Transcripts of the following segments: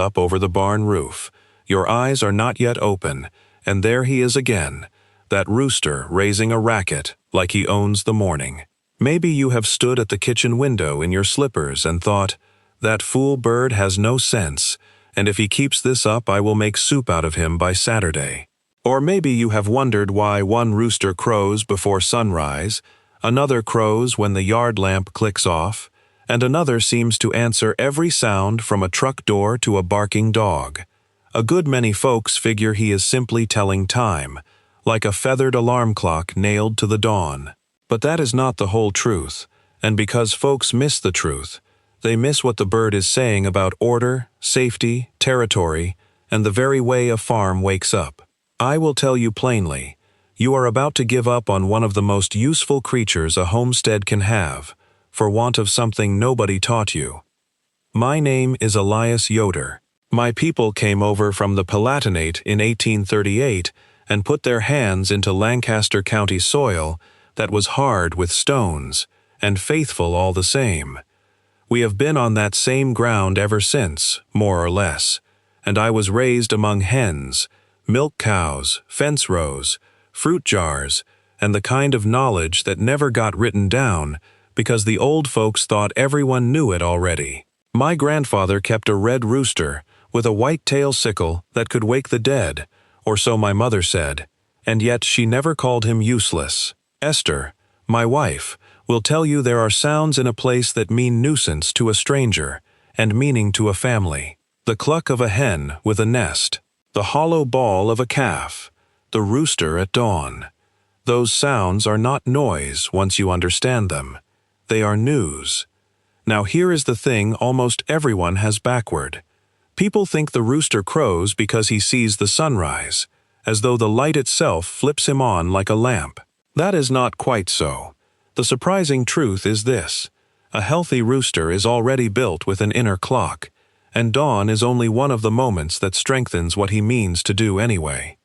up over the barn roof. Your eyes are not yet open, and there he is again, that rooster raising a racket like he owns the morning. Maybe you have stood at the kitchen window in your slippers and thought, "That fool bird has no sense, and if he keeps this up I will make soup out of him by Saturday." Or maybe you have wondered why one rooster crows before sunrise, another crows when the yard lamp clicks off, and another seems to answer every sound from a truck door to a barking dog. A good many folks figure he is simply telling time, like a feathered alarm clock nailed to the dawn. But that is not the whole truth, and because folks miss the truth, they miss what the bird is saying about order, safety, territory, and the very way a farm wakes up. I will tell you plainly, you are about to give up on one of the most useful creatures a homestead can have, for want of something nobody taught you. My name is Elias Yoder. My people came over from the Palatinate in 1838 and put their hands into Lancaster County soil that was hard with stones, and faithful all the same. We have been on that same ground ever since, more or less, and I was raised among hens, milk cows, fence rows, fruit jars, and the kind of knowledge that never got written down because the old folks thought everyone knew it already. My grandfather kept a red rooster with a white-tail sickle that could wake the dead, or so my mother said, and yet she never called him useless. Esther, my wife, will tell you there are sounds in a place that mean nuisance to a stranger and meaning to a family. The cluck of a hen with a nest, the hollow bawl of a calf, the rooster at dawn. Those sounds are not noise once you understand them. They are news. Now here is the thing almost everyone has backward. People think the rooster crows because he sees the sunrise, as though the light itself flips him on like a lamp. That is not quite so. The surprising truth is this: a healthy rooster is already built with an inner clock, and dawn is only one of the moments that strengthens what he means to do anyway.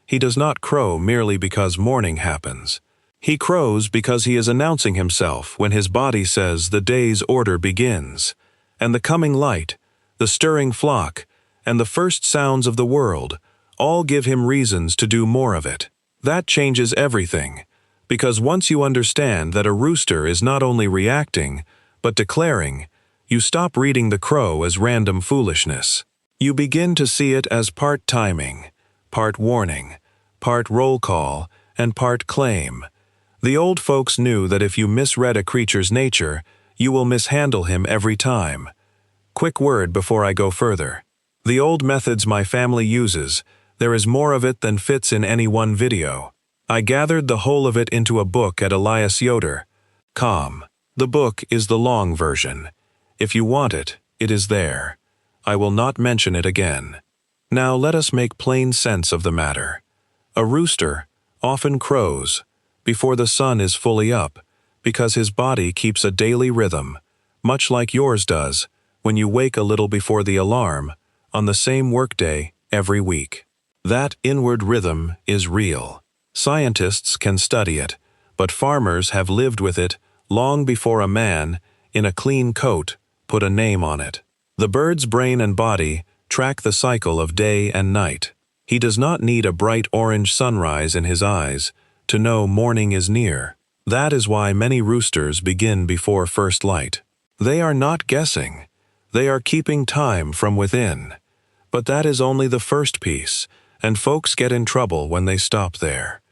He does not crow merely because morning happens. He crows because he is announcing himself when his body says the day's order begins, and the coming light, the stirring flock, and the first sounds of the world all give him reasons to do more of it. That changes everything, because once you understand that a rooster is not only reacting, but declaring, you stop reading the crow as random foolishness. You begin to see it as part timing, part warning, part roll call, and part claim. The old folks knew that if you misread a creature's nature, you will mishandle him every time. Quick word before I go further. The old methods my family uses, there is more of it than fits in any one video. I gathered the whole of it into a book at eliasyoder.com. The book is the long version. If you want it, it is there. I will not mention it again. Now let us make plain sense of the matter. A rooster often crows before the sun is fully up, because his body keeps a daily rhythm, much like yours does when you wake a little before the alarm on the same workday every week. That inward rhythm is real. Scientists can study it, but farmers have lived with it long before a man in a clean coat put a name on it. The bird's brain and body track the cycle of day and night. He does not need a bright orange sunrise in his eyes to know morning is near. That is why many roosters begin before first light. They are not guessing. They are keeping time from within. But that is only the first piece, and folks get in trouble when they stop there.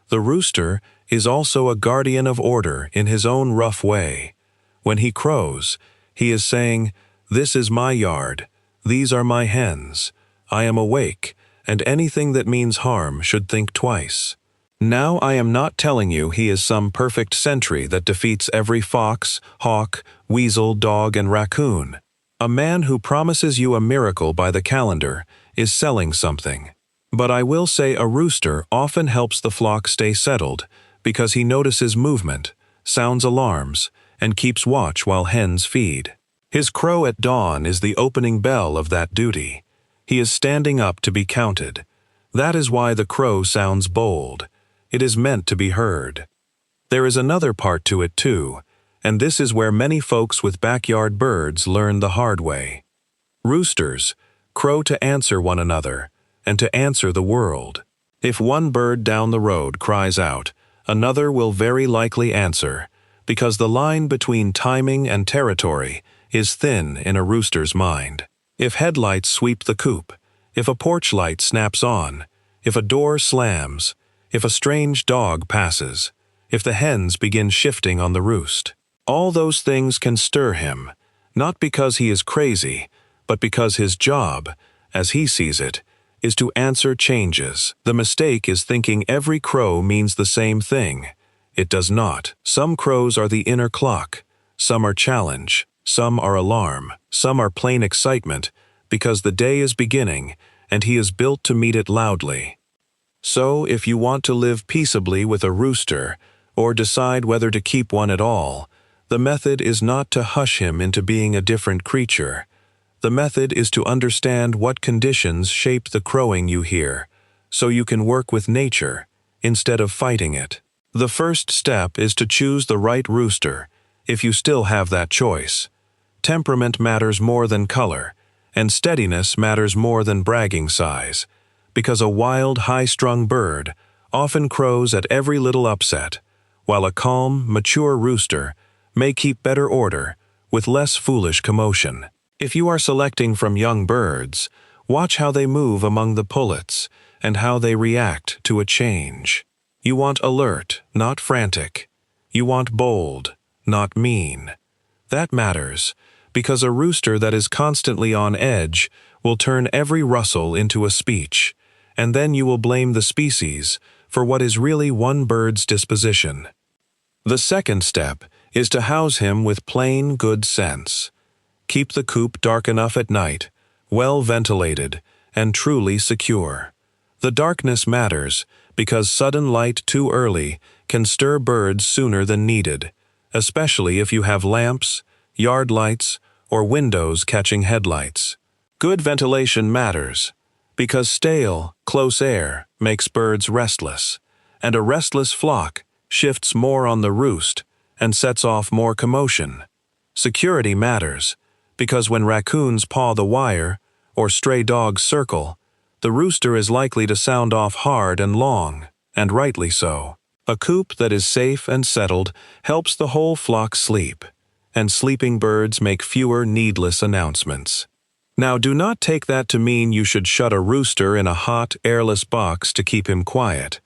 The rooster is also a guardian of order in his own rough way. When he crows, he is saying, "This is my yard. These are my hens. I am awake, and anything that means harm should think twice." Now I am not telling you he is some perfect sentry that defeats every fox, hawk, weasel, dog, and raccoon. A man who promises you a miracle by the calendar is selling something. But I will say a rooster often helps the flock stay settled because he notices movement, sounds alarms, and keeps watch while hens feed. His crow at dawn is the opening bell of that duty. He is standing up to be counted. That is why the crow sounds bold. It is meant to be heard. There is another part to it too, and this is where many folks with backyard birds learn the hard way. Roosters, crow to answer one another, and to answer the world. If one bird down the road cries out, another will very likely answer, because the line between timing and territory is thin in a rooster's mind. If headlights sweep the coop, if a porch light snaps on, if a door slams, if a strange dog passes, if the hens begin shifting on the roost, all those things can stir him, not because he is crazy, but because his job, as he sees it, is to answer changes. The mistake is thinking every crow means the same thing. It does not. Some crows are the inner clock, some are challenge, some are alarm, some are plain excitement, because the day is beginning, and he is built to meet it loudly. So, if you want to live peaceably with a rooster, or decide whether to keep one at all, the method is not to hush him into being a different creature. The method is to understand what conditions shape the crowing you hear, so you can work with nature, instead of fighting it. The first step is to choose the right rooster, if you still have that choice. Temperament matters more than color, and steadiness matters more than bragging size, because a wild, high-strung bird often crows at every little upset, while a calm, mature rooster may keep better order with less foolish commotion. If you are selecting from young birds, watch how they move among the pullets and how they react to a change. You want alert, not frantic. You want bold, not mean. That matters, because a rooster that is constantly on edge will turn every rustle into a speech, and then you will blame the species for what is really one bird's disposition. The second step is to house him with plain good sense. Keep the coop dark enough at night, well ventilated, and truly secure. The darkness matters because sudden light too early can stir birds sooner than needed, especially if you have lamps, yard lights, or windows catching headlights. Good ventilation matters because stale, close air makes birds restless, and a restless flock shifts more on the roost and sets off more commotion. Security matters because when raccoons paw the wire or stray dogs circle, the rooster is likely to sound off hard and long, and rightly so. A coop that is safe and settled helps the whole flock sleep, and sleeping birds make fewer needless announcements. Now, do not take that to mean you should shut a rooster in a hot, airless box to keep him quiet.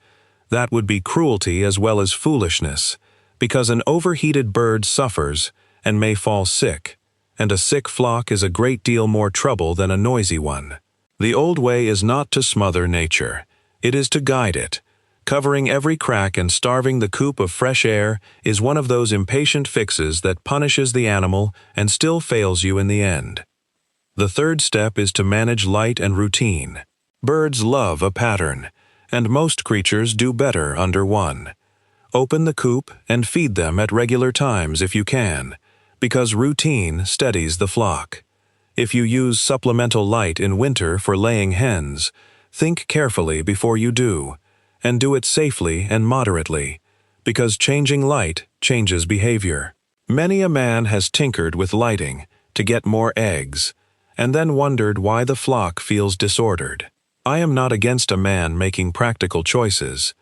That would be cruelty as well as foolishness, because an overheated bird suffers and may fall sick, and a sick flock is a great deal more trouble than a noisy one. The old way is not to smother nature. It is to guide it. Covering every crack and starving the coop of fresh air is one of those impatient fixes that punishes the animal and still fails you in the end. The third step is to manage light and routine. Birds love a pattern, and most creatures do better under one. Open the coop and feed them at regular times if you can, because routine steadies the flock. If you use supplemental light in winter for laying hens, think carefully before you do, and do it safely and moderately, because changing light changes behavior. Many a man has tinkered with lighting to get more eggs, and then wondered why the flock feels disordered. I am not against a man making practical choices,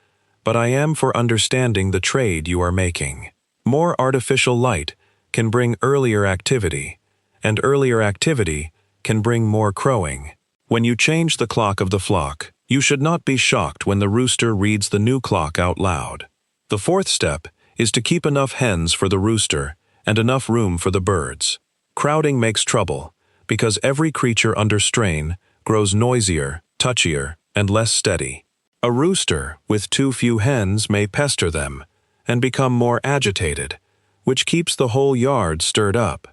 but I am for understanding the trade you are making. More artificial light can bring earlier activity, and earlier activity can bring more crowing. When you change the clock of the flock, you should not be shocked when the rooster reads the new clock out loud. The fourth step is to keep enough hens for the rooster and enough room for the birds. Crowding makes trouble, because every creature under strain grows noisier, touchier, and less steady. A rooster with too few hens may pester them and become more agitated, which keeps the whole yard stirred up.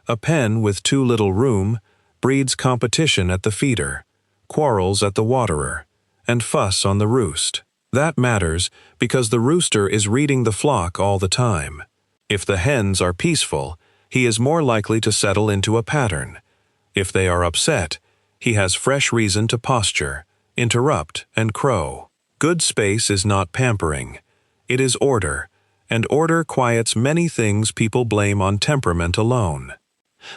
A pen with too little room breeds competition at the feeder, quarrels at the waterer, and fuss on the roost. That matters because the rooster is reading the flock all the time. If the hens are peaceful, he is more likely to settle into a pattern. If they are upset, he has fresh reason to posture, interrupt, and crow. Good space is not pampering. It is order, and order quiets many things people blame on temperament alone.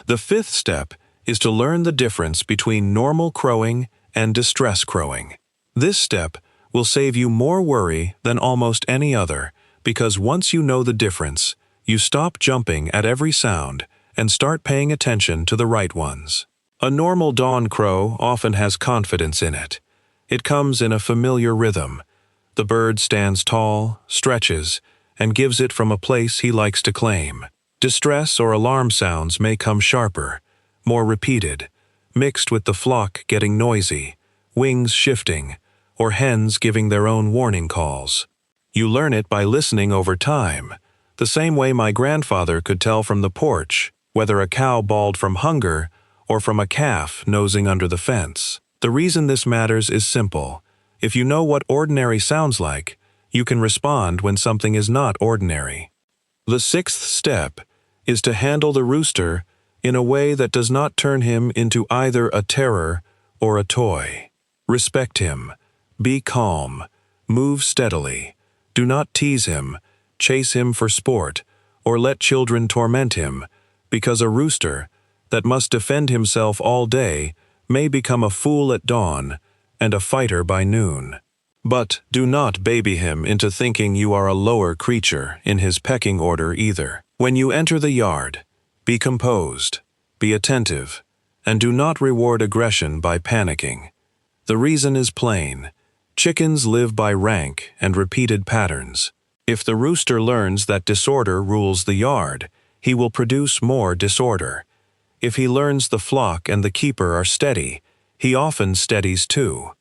The fifth step is to learn the difference between normal crowing and distress crowing. This step will save you more worry than almost any other, because once you know the difference, you stop jumping at every sound and start paying attention to the right ones. A normal dawn crow often has confidence in it. It comes in a familiar rhythm. The bird stands tall, stretches, and gives it from a place he likes to claim. Distress or alarm sounds may come sharper, more repeated, mixed with the flock getting noisy, wings shifting, or hens giving their own warning calls. You learn it by listening over time, the same way my grandfather could tell from the porch whether a cow bawled from hunger or from a calf nosing under the fence. The reason this matters is simple. If you know what ordinary sounds like, you can respond when something is not ordinary. The sixth step is to handle the rooster in a way that does not turn him into either a terror or a toy. Respect him. Be calm. Move steadily. Do not tease him, chase him for sport, or let children torment him, because a rooster that must defend himself all day may become a fool at dawn and a fighter by noon. But do not baby him into thinking you are a lower creature in his pecking order either. When you enter the yard, be composed, be attentive, and do not reward aggression by panicking. The reason is plain. Chickens live by rank and repeated patterns. If the rooster learns that disorder rules the yard, he will produce more disorder. If he learns the flock and the keeper are steady, he often steadies too.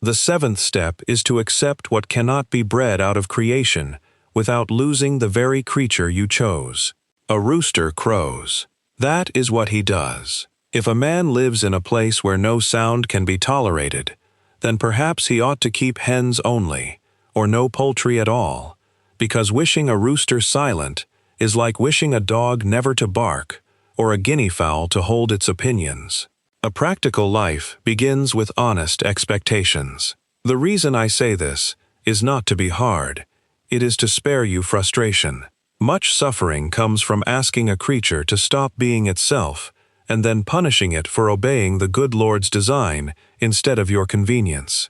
The seventh step is to accept what cannot be bred out of creation without losing the very creature you chose. A rooster crows. That is what he does. If a man lives in a place where no sound can be tolerated, then perhaps he ought to keep hens only, or no poultry at all, because wishing a rooster silent is like wishing a dog never to bark, or a guinea fowl to hold its opinions. A practical life begins with honest expectations. The reason I say this is not to be hard. It is to spare you frustration. Much suffering comes from asking a creature to stop being itself and then punishing it for obeying the good Lord's design instead of your convenience.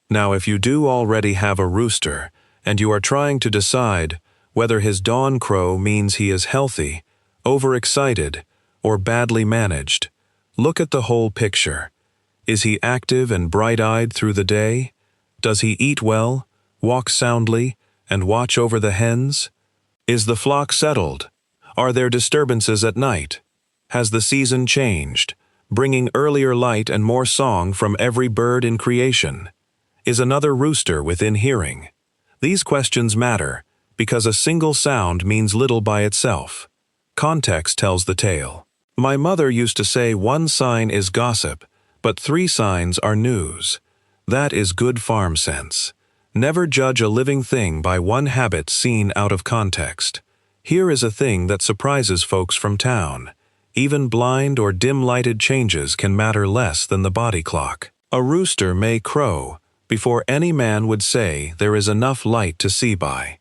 Now, if you do already have a rooster and you are trying to decide whether his dawn crow means he is healthy, overexcited, or badly managed, look at the whole picture. Is he active and bright-eyed through the day? Does he eat well, walk soundly, and watch over the hens? Is the flock settled? Are there disturbances at night? Has the season changed, bringing earlier light and more song from every bird in creation? Is another rooster within hearing? These questions matter, because a single sound means little by itself. Context tells the tale. My mother used to say 1 sign is gossip, but 3 signs are news. That is good farm sense. Never judge a living thing by one habit seen out of context. Here is a thing that surprises folks from town. Even blind or dim-lighted changes can matter less than the body clock. A rooster may crow before any man would say there is enough light to see by.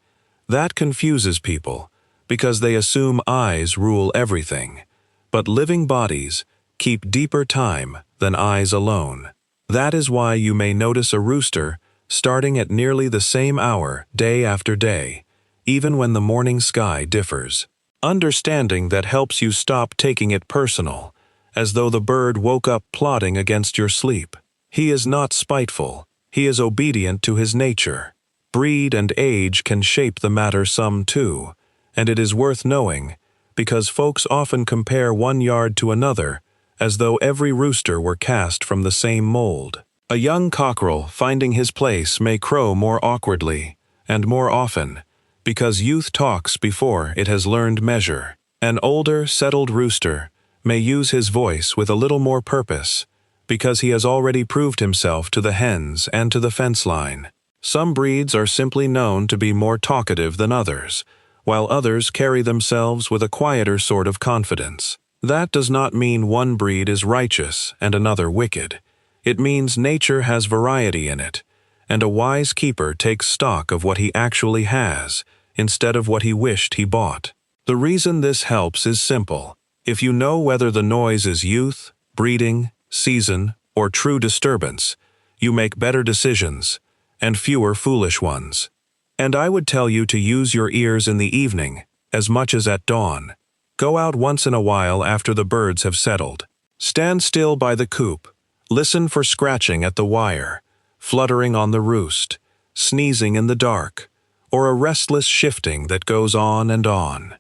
That confuses people, because they assume eyes rule everything. But living bodies keep deeper time than eyes alone. That is why you may notice a rooster starting at nearly the same hour day after day, even when the morning sky differs. Understanding that helps you stop taking it personal, as though the bird woke up plotting against your sleep. He is not spiteful. He is obedient to his nature. Breed and age can shape the matter some too, and it is worth knowing, because folks often compare one yard to another as though every rooster were cast from the same mold. A young cockerel finding his place may crow more awkwardly and more often, because youth talks before it has learned measure. An older, settled rooster may use his voice with a little more purpose, because he has already proved himself to the hens and to the fence line. Some breeds are simply known to be more talkative than others, while others carry themselves with a quieter sort of confidence. That does not mean one breed is righteous and another wicked. It means nature has variety in it, and a wise keeper takes stock of what he actually has, instead of what he wished he bought. The reason this helps is simple. If you know whether the noise is youth, breeding, season, or true disturbance, you make better decisions, and fewer foolish ones. And I would tell you to use your ears in the evening, as much as at dawn. Go out once in a while after the birds have settled. Stand still by the coop. Listen for scratching at the wire, fluttering on the roost, sneezing in the dark, or a restless shifting that goes on and on.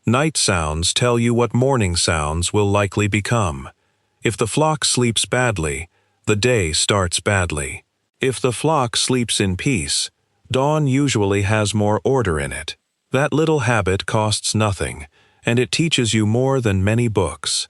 Night sounds tell you what morning sounds will likely become. If the flock sleeps badly, the day starts badly. If the flock sleeps in peace, dawn usually has more order in it. That little habit costs nothing, and it teaches you more than many books.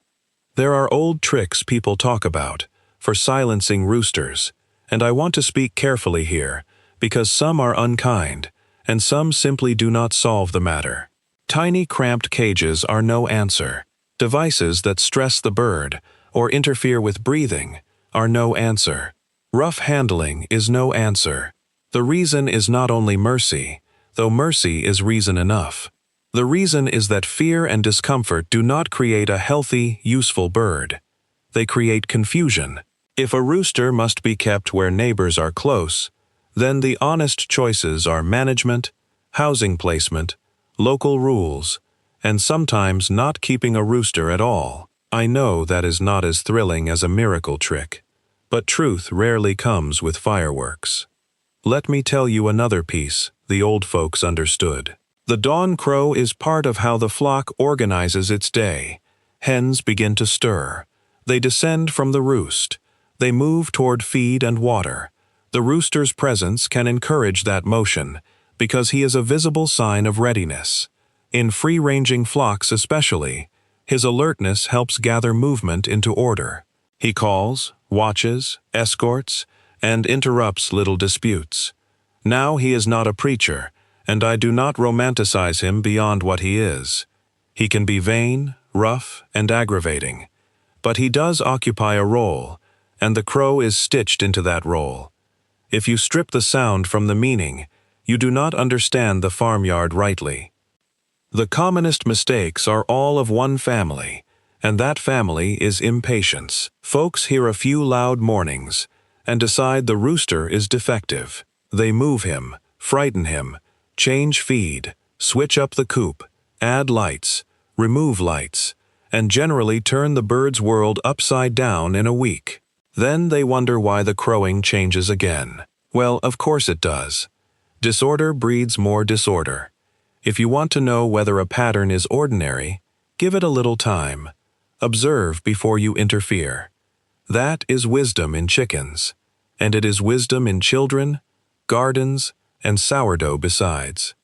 There are old tricks people talk about for silencing roosters, and I want to speak carefully here, because some are unkind, and some simply do not solve the matter. Tiny cramped cages are no answer. Devices that stress the bird or interfere with breathing are no answer. Rough handling is no answer. The reason is not only mercy, though mercy is reason enough. The reason is that fear and discomfort do not create a healthy, useful bird. They create confusion. If a rooster must be kept where neighbors are close, then the honest choices are management, housing placement, local rules, and sometimes not keeping a rooster at all. I know that is not as thrilling as a miracle trick, but truth rarely comes with fireworks. Let me tell you another piece the old folks understood. The dawn crow is part of how the flock organizes its day. Hens begin to stir. They descend from the roost. They move toward feed and water. The rooster's presence can encourage that motion, because he is a visible sign of readiness. In free-ranging flocks especially, his alertness helps gather movement into order. He calls, watches, escorts, and interrupts little disputes. Now he is not a preacher, and I do not romanticize him beyond what he is. He can be vain, rough, and aggravating. But he does occupy a role, and the crow is stitched into that role. If you strip the sound from the meaning, you do not understand the farmyard rightly. The commonest mistakes are all of one family, and that family is impatience. Folks hear a few loud mornings and decide the rooster is defective. They move him, frighten him, change feed, switch up the coop, add lights, remove lights, and generally turn the bird's world upside down in a week. Then they wonder why the crowing changes again. Well, of course it does. Disorder breeds more disorder. If you want to know whether a pattern is ordinary, give it a little time. Observe before you interfere. That is wisdom in chickens, and it is wisdom in children, gardens, and sourdough besides.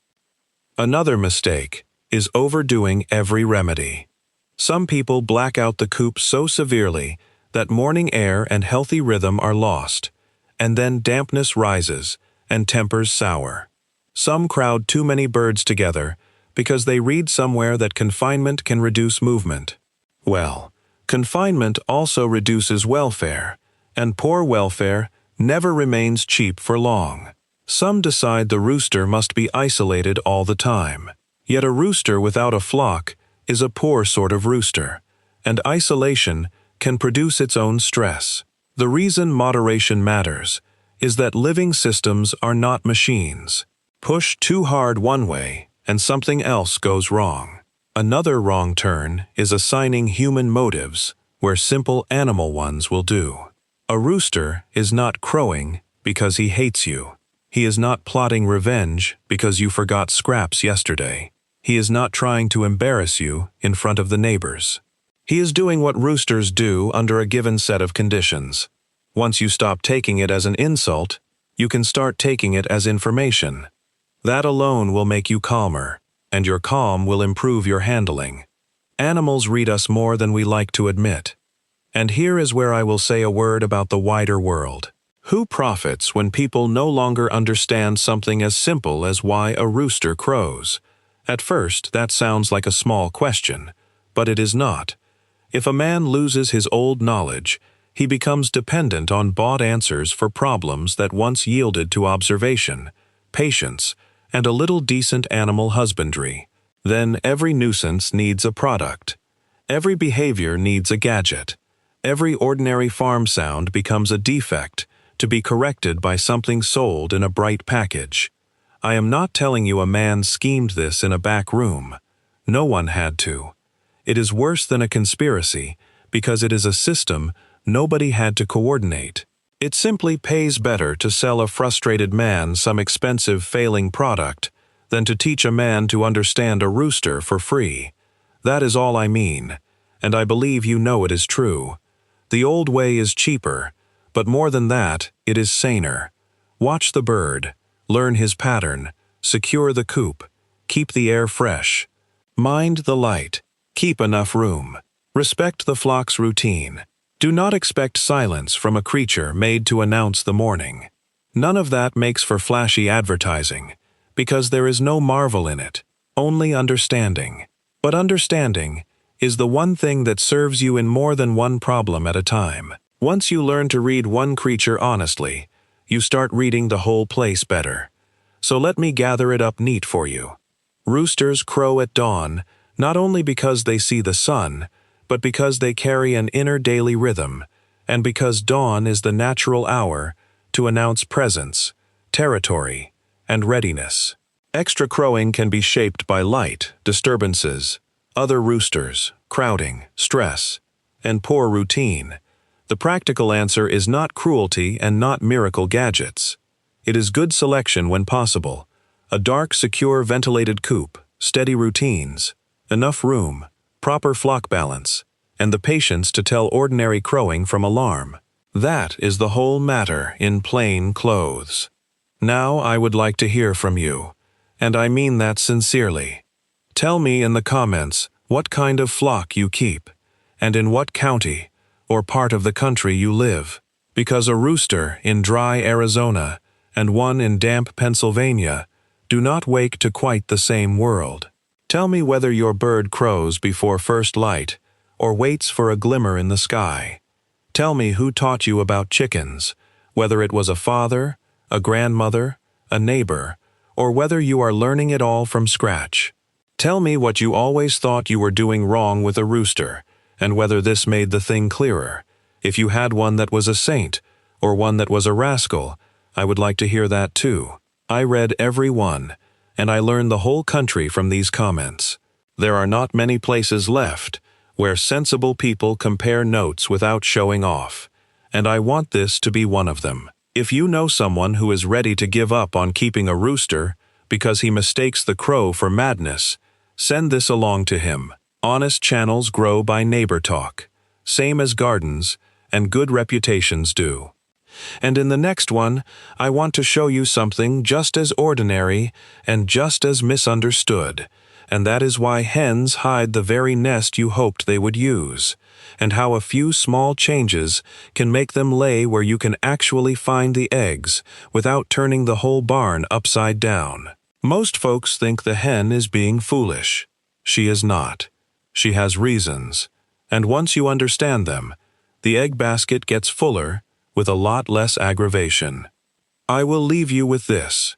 Another mistake is overdoing every remedy. Some people black out the coop so severely that morning air and healthy rhythm are lost, and then dampness rises and tempers sour. Some crowd too many birds together because they read somewhere that confinement can reduce movement. Well, confinement also reduces welfare, and poor welfare never remains cheap for long. Some decide the rooster must be isolated all the time. Yet a rooster without a flock is a poor sort of rooster, and isolation can produce its own stress. The reason moderation matters is that living systems are not machines. Push too hard one way, and something else goes wrong. Another wrong turn is assigning human motives where simple animal ones will do. A rooster is not crowing because he hates you. He is not plotting revenge because you forgot scraps yesterday. He is not trying to embarrass you in front of the neighbors. He is doing what roosters do under a given set of conditions. Once you stop taking it as an insult, you can start taking it as information. That alone will make you calmer, and your calm will improve your handling. Animals read us more than we like to admit. And here is where I will say a word about the wider world. Who profits when people no longer understand something as simple as why a rooster crows? At first, that sounds like a small question, but it is not. If a man loses his old knowledge, he becomes dependent on bought answers for problems that once yielded to observation, patience, and a little decent animal husbandry. Then every nuisance needs a product. Every behavior needs a gadget. Every ordinary farm sound becomes a defect, to be corrected by something sold in a bright package. I am not telling you a man schemed this in a back room. No one had to. It is worse than a conspiracy, because it is a system nobody had to coordinate. It simply pays better to sell a frustrated man some expensive failing product than to teach a man to understand a rooster for free. That is all I mean, and I believe you know it is true. The old way is cheaper, but more than that, it is saner. Watch the bird, learn his pattern, secure the coop, keep the air fresh. Mind the light, keep enough room. Respect the flock's routine. Do not expect silence from a creature made to announce the morning. None of that makes for flashy advertising, because there is no marvel in it, only understanding. But understanding is the one thing that serves you in more than one problem at a time. Once you learn to read one creature honestly, you start reading the whole place better. So let me gather it up neat for you. Roosters crow at dawn, not only because they see the sun, but because they carry an inner daily rhythm, and because dawn is the natural hour to announce presence, territory, and readiness. Extra crowing can be shaped by light, disturbances, other roosters, crowding, stress, and poor routine. The practical answer is not cruelty and not miracle gadgets. It is good selection when possible, a dark, secure, ventilated coop, steady routines, enough room, proper flock balance, and the patience to tell ordinary crowing from alarm. That is the whole matter in plain clothes. Now I would like to hear from you, and I mean that sincerely. Tell me in the comments what kind of flock you keep, and in what county or part of the country you live, because a rooster in dry Arizona and one in damp Pennsylvania do not wake to quite the same world. Tell me whether your bird crows before first light or waits for a glimmer in the sky. Tell me who taught you about chickens, whether it was a father, a grandmother, a neighbor, or whether you are learning it all from scratch. Tell me what you always thought you were doing wrong with a rooster, and whether this made the thing clearer. If you had one that was a saint, or one that was a rascal, I would like to hear that too. I read every one, and I learned the whole country from these comments. There are not many places left where sensible people compare notes without showing off, and I want this to be one of them. If you know someone who is ready to give up on keeping a rooster because he mistakes the crow for madness, send this along to him. Honest channels grow by neighbor talk, same as gardens and good reputations do. And in the next one, I want to show you something just as ordinary and just as misunderstood, and that is why hens hide the very nest you hoped they would use, and how a few small changes can make them lay where you can actually find the eggs without turning the whole barn upside down. Most folks think the hen is being foolish. She is not. She has reasons, and once you understand them, the egg basket gets fuller with a lot less aggravation. I will leave you with this.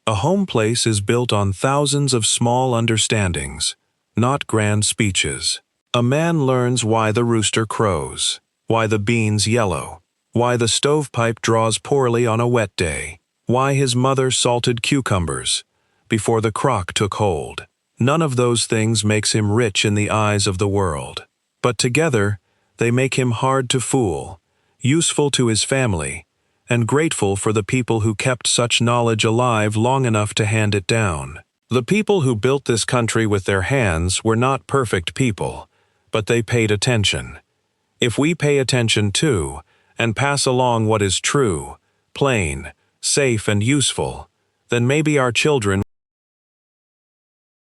A home place is built on thousands of small understandings, not grand speeches. A man learns why the rooster crows, why the beans yellow, why the stovepipe draws poorly on a wet day, why his mother salted cucumbers before the crock took hold. None of those things makes him rich in the eyes of the world, but together they make him hard to fool, useful to his family, and grateful for the people who kept such knowledge alive long enough to hand it down. The people who built this country with their hands were not perfect people, but they paid attention. If we pay attention too, and pass along what is true, plain, safe, and useful, then maybe our children